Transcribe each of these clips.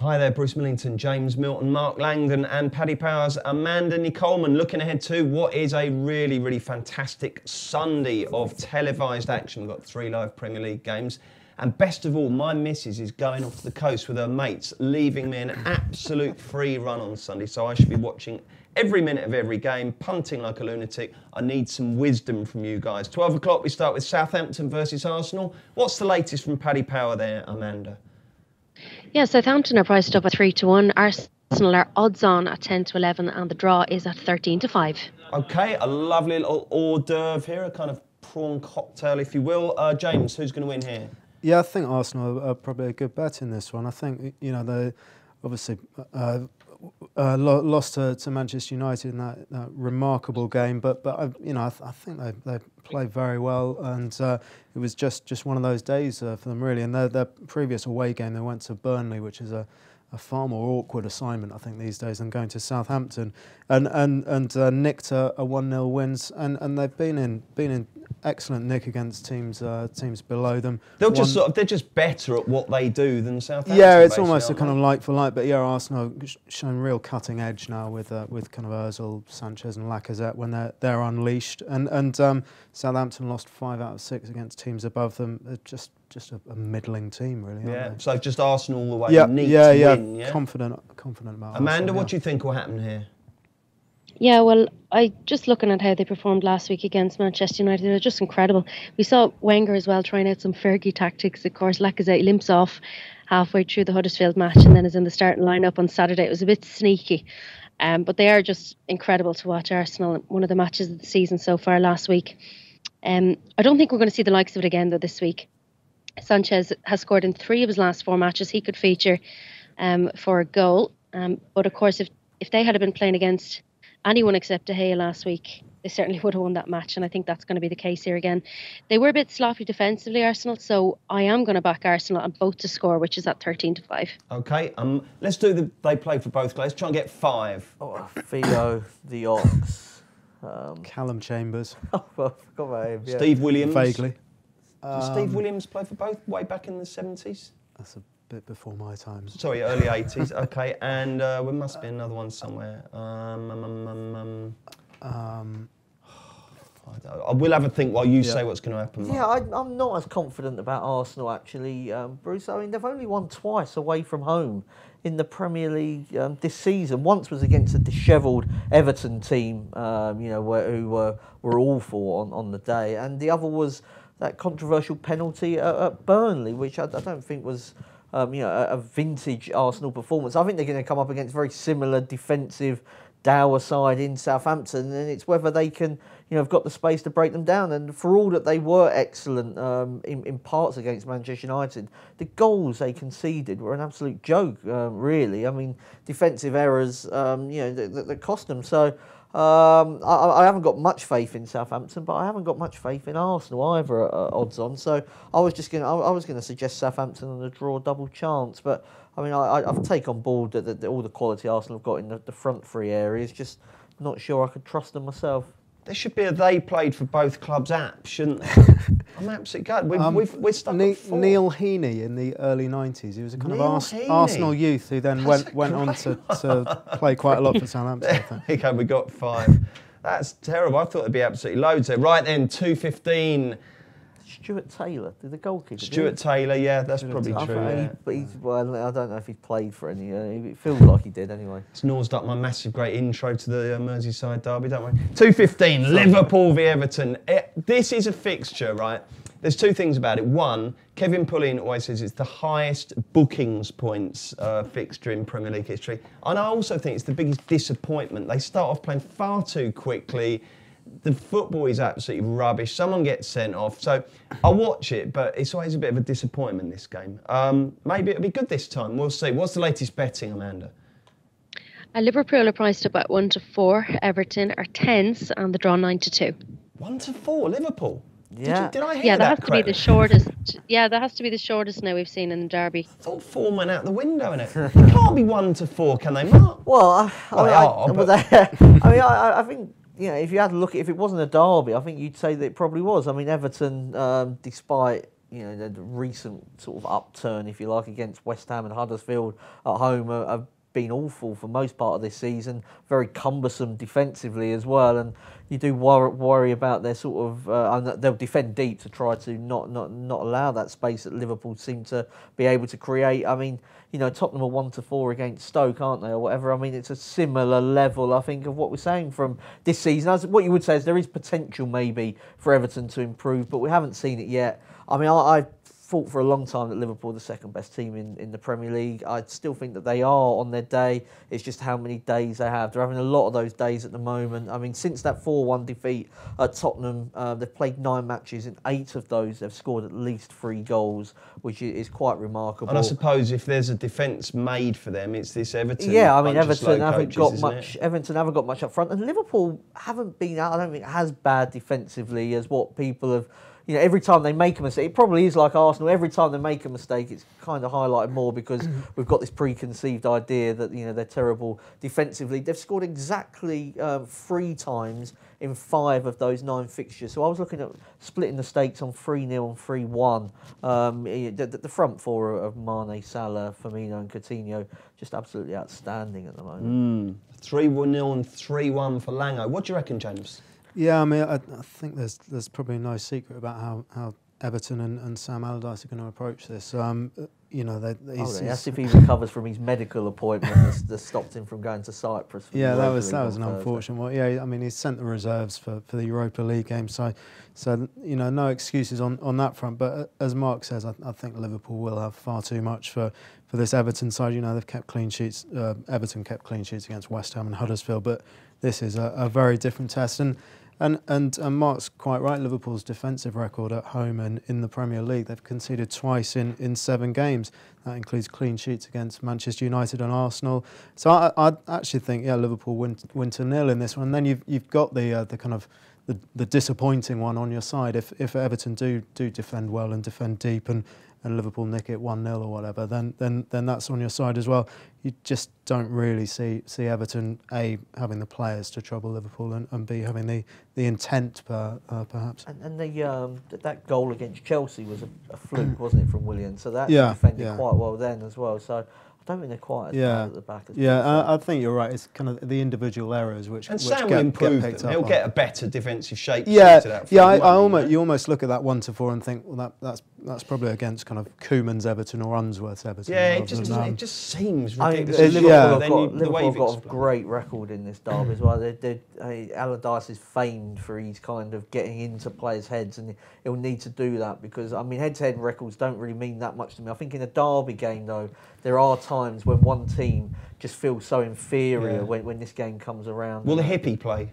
Hi there, Bruce Millington, James Milton, Mark Langdon and Paddy Powers, Amanda Nicoleman, looking ahead to what is a really, really fantastic Sunday of televised action. We've got 3 live Premier League games. And best of all, my missus is going off to the coast with her mates, leaving me an absolute free run on Sunday. So I should be watching every minute of every game, punting like a lunatic. I need some wisdom from you guys. 12 o'clock, we start with Southampton versus Arsenal. What's the latest from Paddy Power there, Amanda? Yeah, Southampton are priced up at 3-1. Arsenal are odds on at 10-11, and the draw is at 13-5. Okay, a lovely little hors d'oeuvre here, a kind of prawn cocktail, if you will. James, who's going to win here? Yeah, I think Arsenal are probably a good bet in this one. I think, you know, they obviously lost to Manchester United in that remarkable game, but you know, I think they played very well, and it was just one of those days for them, really. And their previous away game, they went to Burnley, which is a far more awkward assignment, I think, these days than going to Southampton, and nicked a 1-0 wins, and they've been in excellent nick against teams below them. They're just better at what they do than Southampton. Yeah, it's almost a kind of like for like. But yeah, Arsenal showing real cutting edge now with kind of Ozil, Sanchez, and Lacazette when they're unleashed. And Southampton lost 5 out of 6 against teams above them. They're just a middling team, really. Yeah. Aren't they? So just Arsenal all the way. Yeah, Need to win, yeah. Confident about. Amanda, Arsenal, what do you think will happen here? Yeah, well, just looking at how they performed last week against Manchester United, they're just incredible. We saw Wenger as well trying out some Fergie tactics. Of course, Lacazette limps off halfway through the Huddersfield match and then is in the starting lineup on Saturday. It was a bit sneaky, but they are just incredible to watch. Arsenal, one of the matches of the season so far last week. I don't think we're going to see the likes of it again, though, this week. Sanchez has scored in 3 of his last 4 matches. He could feature for a goal. But, of course, if they had been playing against anyone except De Gea last week, they certainly would have won that match, and I think that's going to be the case here again. They were a bit sloppy defensively, Arsenal, so I am going to back Arsenal and both to score, which is at 13-5. Okay, let's do they play for both. Let's try and get 5. Oh, Theo, the Ox. Callum Chambers. I forgot about him. Yeah. Steve Williams. Vaguely. Did Steve Williams play for both way back in the 70s? That's a bit before my times. Sorry, early 80s. Okay, and there must be another one somewhere. I will have a think while you say what's going to happen. Yeah, I'm not as confident about Arsenal, actually, Bruce. I mean, they've only won twice away from home in the Premier League this season. Once was against a dishevelled Everton team, who were awful on the day, and the other was that controversial penalty at Burnley, which I don't think was a vintage Arsenal performance. I think they're going to come up against very similar defensive dour side in Southampton, and it's whether they can, have got the space to break them down. And for all that they were excellent in parts against Manchester United, the goals they conceded were an absolute joke, really. I mean, defensive errors, that cost them. So I haven't got much faith in Southampton, but I haven't got much faith in Arsenal either at odds on. So I was going to suggest Southampton on a draw double chance, but I mean, I've taken on board that all the quality Arsenal have got in the front 3 areas. Just not sure I could trust them myself. There should be a they played for both clubs app, shouldn't there? I'm absolutely gutted. We're stuck at 4. Neil Heaney in the early 90s. He was a kind of Arsenal youth who then went on to play quite a lot for Southampton, I think. Okay, we got 5. That's terrible. I thought there'd be absolutely loads there. Right then, 2:15. Stuart Taylor, the goalkeeper. Stuart Taylor, yeah, that's probably true. Yeah. But I don't know if he's played for any. It feels like he did anyway. It's nosed up my massive, great intro to the Merseyside derby, don't we? 2:15, Liverpool v Everton. This is a fixture, right? There's 2 things about it. One, Kevin Pullein always says it's the highest bookings points fixture in Premier League history. And I also think it's the biggest disappointment. They start off playing far too quickly. The football is absolutely rubbish. Someone gets sent off. So I'll watch it, but it's always a bit of a disappointment, this game. Maybe it'll be good this time. We'll see. What's the latest betting, Amanda? Liverpool are priced up at 1-4. Everton are 10s, and the draw 9-2. 1-4, Liverpool? Yeah. Did I hear that that has correctly? to be the shortest. Yeah, that has to be the shortest now we've seen in the derby. I thought 4 went out the window, innit? It can't be 1-4, can they, Mark? Well, I think, if you had to look at, if it wasn't a derby, I think you'd say that it probably was. I mean, Everton, despite the recent sort of upturn, if you like, against West Ham and Huddersfield at home have been awful for most part of this season. Very cumbersome defensively as well, and you do worry about their sort of. And they'll defend deep to try to not allow that space that Liverpool seem to be able to create. I mean, Tottenham are 1-4 against Stoke, aren't they, or whatever? I mean, it's a similar level, I think, of what we're saying from this season. As what you would say is there is potential maybe for Everton to improve, but we haven't seen it yet. I mean, I thought for a long time that Liverpool are the second best team in the Premier League. I still think that they are on their day. It's just how many days they have. They're having a lot of those days at the moment. I mean, since that 4-1 defeat at Tottenham, they've played 9 matches. In 8 of those, they've scored at least 3 goals, which is quite remarkable. And I suppose if there's a defence made for them, it's this Everton. Yeah, I mean, Everton haven't got much. Everton haven't got much up front, and Liverpool haven't been, I don't think, as bad defensively as what people have. Every time they make a mistake, it probably is like Arsenal. Every time they make a mistake, it's kind of highlighted more because we've got this preconceived idea that they're terrible defensively. They've scored exactly 3 times in 5 of those 9 fixtures. So I was looking at splitting the stakes on 3-0 and 3-1. The front 4 of Mane, Salah, Firmino, and Coutinho just absolutely outstanding at the moment. 3-0 and 3-1 for Lango. What do you reckon, James? Yeah, I mean, I think there's probably no secret about how Everton and Sam Allardyce are going to approach this. That's if he recovers from his medical appointment that stopped him from going to Cyprus. Yeah, that was an unfortunate one. Yeah, I mean, he's sent the reserves for the Europa League game, so no excuses on that front. But as Mark says, I think Liverpool will have far too much for this Everton side. They've kept clean sheets. Everton kept clean sheets against West Ham and Huddersfield, but this is a very different test. And Mark's quite right. Liverpool's defensive record at home and in the Premier League, they've conceded twice in 7 games. That includes clean sheets against Manchester United and Arsenal. So I actually think Liverpool win 2-0 in this one. And then you've got the kind of the disappointing one on your side. If Everton do defend well and defend deep and Liverpool nick it 1-0 or whatever, then that's on your side as well. You just don't really see Everton A, having the players to trouble Liverpool, and B, having the intent perhaps. And that goal against Chelsea was a fluke, wasn't it, from Willian? So that defended quite well then as well. So I don't think they're quite as bad at the back as I think you're right. It's kind of the individual errors which Sam will improve them. He'll get a better defensive shape. You almost look at that 1-4 and think, well, that's probably against kind of Koeman's Everton or Unsworth's Everton. Yeah, it just seems ridiculous. Liverpool have got a great record in this derby as well. Allardyce is famed for his kind of getting into players' heads, and he'll need to do that because, I mean, head-to-head records don't really mean that much to me. I think in a derby game, though, there are times when one team just feels so inferior when this game comes around. Will the hippie play?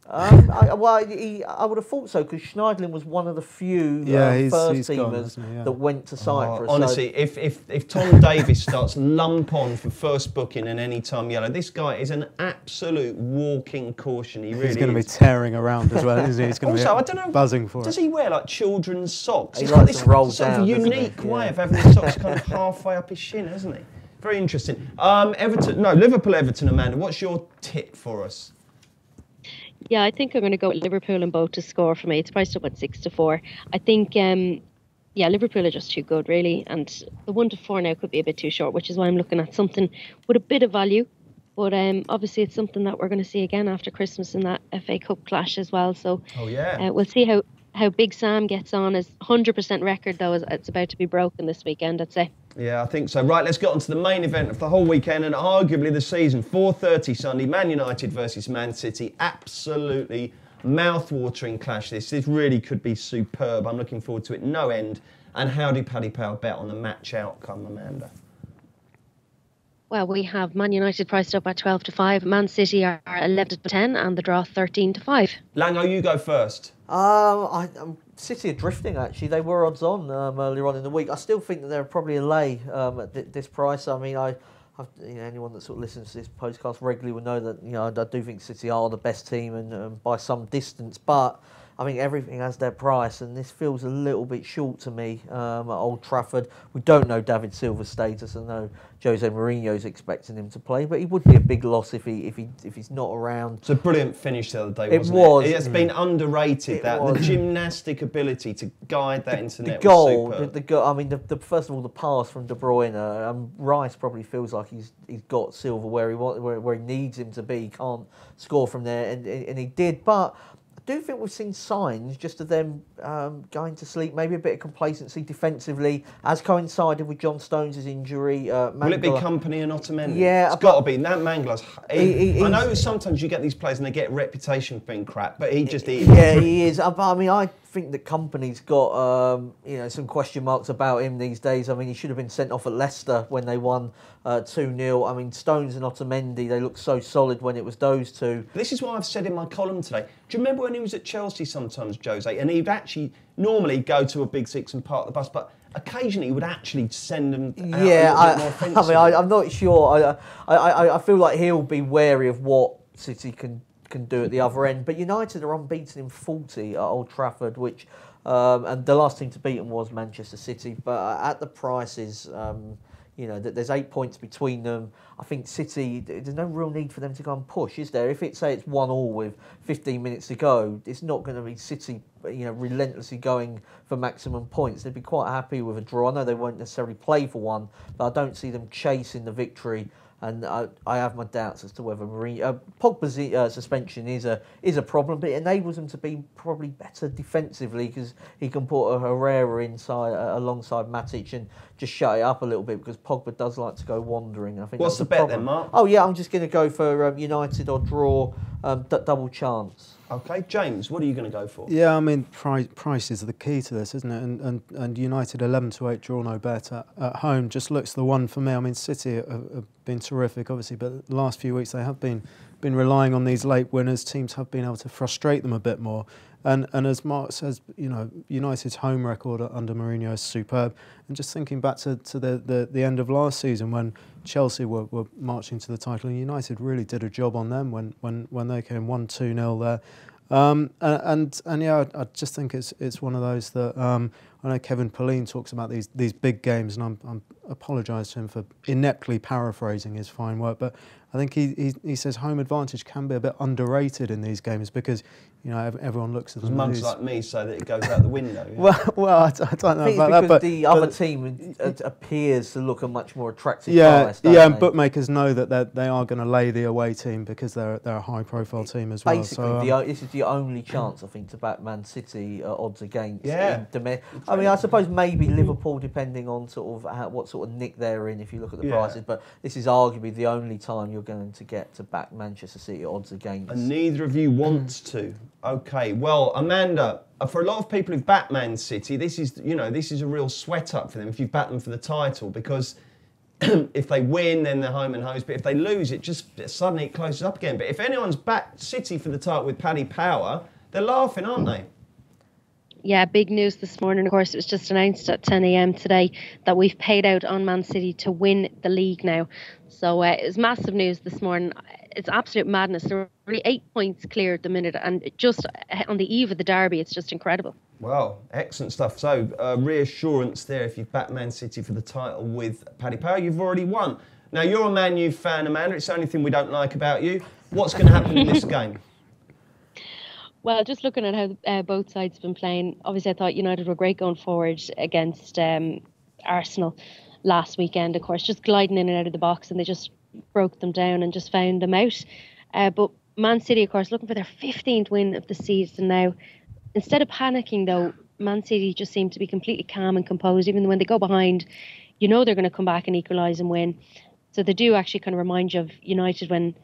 I would have thought so because Schneidlin was one of the few first teamers that went to Cyprus. Honestly, if Tom Davis starts lump on for first booking and any time yellow, this guy is an absolute walking caution. He's going to be tearing around as well, isn't he? He's going to be buzzing for it. Does he wear like children's socks? He's got this sort of unique way of having his socks kind of halfway up his shin, hasn't he? Very interesting. Liverpool Everton, Amanda. What's your tip for us? Yeah, I think I'm going to go with Liverpool and both to score for me. It's priced up at 6-4. I think, Liverpool are just too good, really. And the 1-4 now could be a bit too short, which is why I'm looking at something with a bit of value. But obviously, it's something that we're going to see again after Christmas in that FA Cup clash as well. So we'll see how Big Sam gets on. His 100% record, though, it's about to be broken this weekend, I'd say. Yeah, I think so. Right, let's get on to the main event of the whole weekend and arguably the season. 4:30 Sunday, Man United versus Man City. Absolutely mouth-watering clash. This really could be superb. I'm looking forward to it no end. And how do Paddy Power bet on the match outcome, Amanda? Well, we have Man United priced up at 12-5. Man City are 11-10 and the draw 13-5. Lango, you go first. City are drifting, actually. They were odds on earlier on in the week. I still think that they're probably a lay at this price. I mean, anyone that sort of listens to this podcast regularly will know that I do think City are the best team and by some distance. But I think everything has their price, and this feels a little bit short to me at Old Trafford. We don't know David Silva's status. I know Jose Mourinho's expecting him to play, but he would be a big loss if he's not around. It's a brilliant finish the other day, It wasn't was. it? It has been underrated, the gymnastic ability to guide that into net was superb. The goal. I mean, first of all, the pass from De Bruyne. Rice probably feels like he's got Silva where he needs him to be. He can't score from there, and he did, but I do think we've seen signs just of them going to sleep, maybe a bit of complacency defensively, as coincided with John Stones' injury. Will it be Company and Otamendi? Yeah. It's got to be. That Mangler's... I know sometimes you get these players and they get a reputation for being crap, but he just is. Yeah, he is. I mean, I think the Company's got some question marks about him these days. I mean, he should have been sent off at Leicester when they won 2-0. I mean, Stones and Otamendi, they looked so solid when it was those two. This is why I've said in my column today. Do you remember when he was at Chelsea sometimes, Jose, and he'd actually normally go to a big six and park the bus, but occasionally he would actually send them out a little bit more offensively. I mean, I'm not sure. I feel like he'll be wary of what City can do at the other end. But United are unbeaten in 40 at Old Trafford, which and the last team to beat them was Manchester City. But at the prices, there's 8 points between them. I think City, there's no real need for them to go and push, is there? If it's 1-1 with 15 minutes to go, it's not going to be City, relentlessly going for maximum points. They'd be quite happy with a draw. I know they won't necessarily play for one, but I don't see them chasing the victory. And I have my doubts as to whether Pogba's suspension is a problem, but it enables him to be probably better defensively because he can put a Herrera inside alongside Matic and just shut it up a little bit because Pogba does like to go wandering. I think. What's the bet then, Mark? Oh yeah, I'm just going to go for United or draw, double chance. Okay, James, what are you going to go for? Yeah, I mean, price is the key to this, isn't it? And United 11-8 draw no bet at home just looks the one for me. I mean, City have been terrific, obviously, but the last few weeks they have been relying on these late winners. Teams have been able to frustrate them a bit more. And as Mark says, United's home record under Mourinho is superb. And just thinking back to the end of last season when Chelsea were marching to the title, and United really did a job on them when they came 1-2-0 there. And yeah, I just think it's one of those that I know Kevin Pauline talks about these big games, and I apologise to him for ineptly paraphrasing his fine work, but I think he says home advantage can be a bit underrated in these games because everyone looks at them. Mugs like me say that it goes out the window. Yeah. well, I don't know about that, but the other team appears to look a much more attractive price. And bookmakers know that they are going to lay the away team because they're a high-profile team as well. Basically, this is the only chance I think to back Man City odds against. Yeah. I mean, I suppose maybe Liverpool, depending on sort of what sort of nick they're in, if you look at the prices. But this is arguably the only time you're going to get to back Manchester City odds against. And neither of you wants to. Okay, well, Amanda, for a lot of people who've backed Man City, this is a real sweat up for them if you've backed them for the title because if they win, then they're home and host. But if they lose, it just suddenly it closes up again. But if anyone's backed City for the title with Paddy Power, they're laughing, aren't they? Yeah, big news this morning. Of course, it was just announced at 10 a.m. today that we've paid out on Man City to win the league now. So it was massive news this morning. It's absolute madness. They're really 8 points clear at the minute, and just on the eve of the derby, it's just incredible. Well, excellent stuff. So reassurance there if you've backed Man City for the title with Paddy Power, you've already won. Now, you're a Man U fan, Amanda. It's the only thing we don't like about you. What's going to happen in this game? Well, just looking at how both sides have been playing, obviously I thought United were great going forward against Arsenal last weekend, of course, just gliding in and out of the box, and they just broke them down and just found them out. But Man City, of course, looking for their 15th win of the season now. Instead of panicking, though, Man City just seem to be completely calm and composed. Even when they go behind, they're going to come back and equalise and win. So they do actually kind of remind you of United when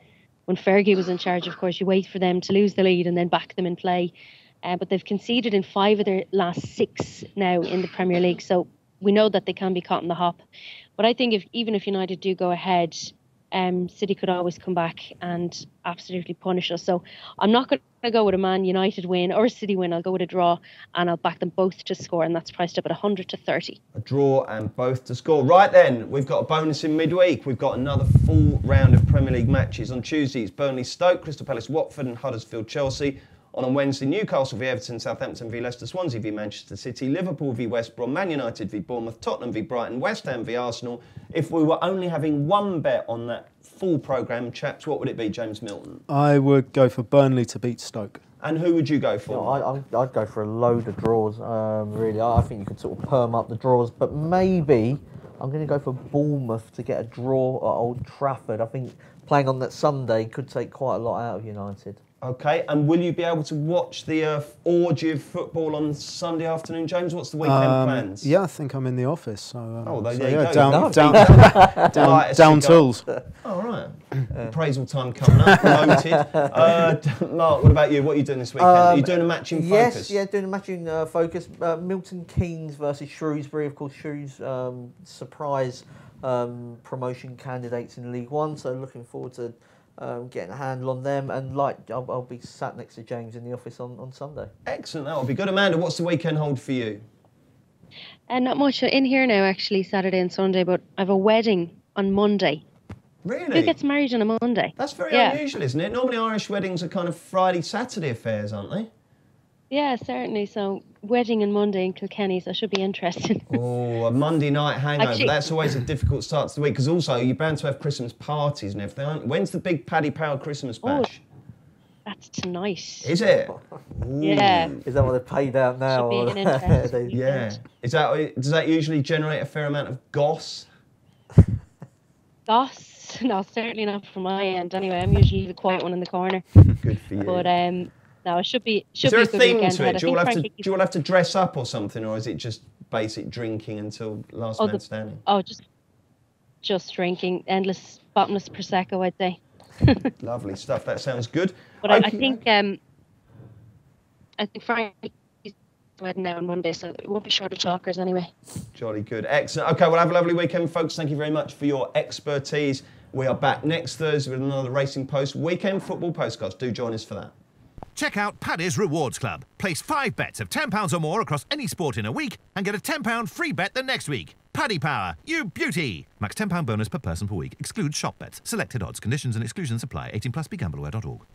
Fergie was in charge. Of course, you wait for them to lose the lead and then back them in play. But they've conceded in 5 of their last 6 now in the Premier League. So we know that they can be caught in the hop. But I think even if United do go ahead, City could always come back and absolutely punish us. So I'm not going to go with a Man United win or a City win. I'll go with a draw, and I'll back them both to score, and that's priced up at 100-30. A draw and both to score. Right then, we've got a bonus in midweek. We've got another full round of Premier League matches. On Tuesday, it's Burnley Stoke, Crystal Palace Watford, and Huddersfield Chelsea. On Wednesday, Newcastle v Everton, Southampton v Leicester, Swansea v Manchester City, Liverpool v West Brom, Man United v Bournemouth, Tottenham v Brighton, West Ham v Arsenal. If we were only having one bet on that full programme, chaps, what would it be, James Milton? I would go for Burnley to beat Stoke. And who would you go for? I'd go for a load of draws, really. I think you could sort of perm up the draws, but maybe I'm going to go for Bournemouth to get a draw at Old Trafford. I think playing on that Sunday could take quite a lot out of United. Okay, and will you be able to watch the orgy of football on Sunday afternoon, James? What's the weekend plans? Yeah, I think I'm in the office. So, there you go. Down tools. All right. Appraisal time coming up. Noted. Mark, what about you? What are you doing this weekend? Are you doing a match in focus? Yes, doing a match in focus. Milton Keynes versus Shrewsbury. Of course, surprise promotion candidates in League One. So looking forward to getting a handle on them, and I'll be sat next to James in the office on Sunday. Excellent, that'll be good. Amanda, what's the weekend hold for you? Not much in here now, actually, Saturday and Sunday, but I have a wedding on Monday. Really? Who gets married on a Monday? That's very unusual, isn't it? Normally Irish weddings are kind of Friday, Saturday affairs, aren't they? Yeah, certainly. So, wedding on Monday in Kilkenny, so it should be interesting. Oh, a Monday night hangover. Actually, that's always a difficult start to the week, because also you're bound to have Christmas parties and everything, aren't you? When's the big Paddy Power Christmas bash? That's tonight. Is it? Ooh. Yeah. Is that what they've paid out now? Should be an interesting Yeah. Does that usually generate a fair amount of goss? Goss? No, certainly not from my end. Anyway, I'm usually the quiet one in the corner. Good for you. But no, it should be. Is there be a good theme weekend to it? ahead. Do you all have to dress up or something, or is it just basic drinking until last man standing? Oh, just drinking, endless, bottomless prosecco, I'd say. Lovely stuff. That sounds good. But I think Frankie's wedding now on Monday, so it won't be short of talkers anyway. Jolly good. Excellent. Okay, well, have a lovely weekend, folks. Thank you very much for your expertise. We are back next Thursday with another Racing Post Weekend Football Postcast. Do join us for that. Check out Paddy's Rewards Club. Place 5 bets of £10 or more across any sport in a week and get a £10 free bet the next week. Paddy Power, you beauty! Max £10 bonus per person per week. Excludes shop bets. Selected odds. Conditions and exclusions apply. 18+. BeGambleAware.org.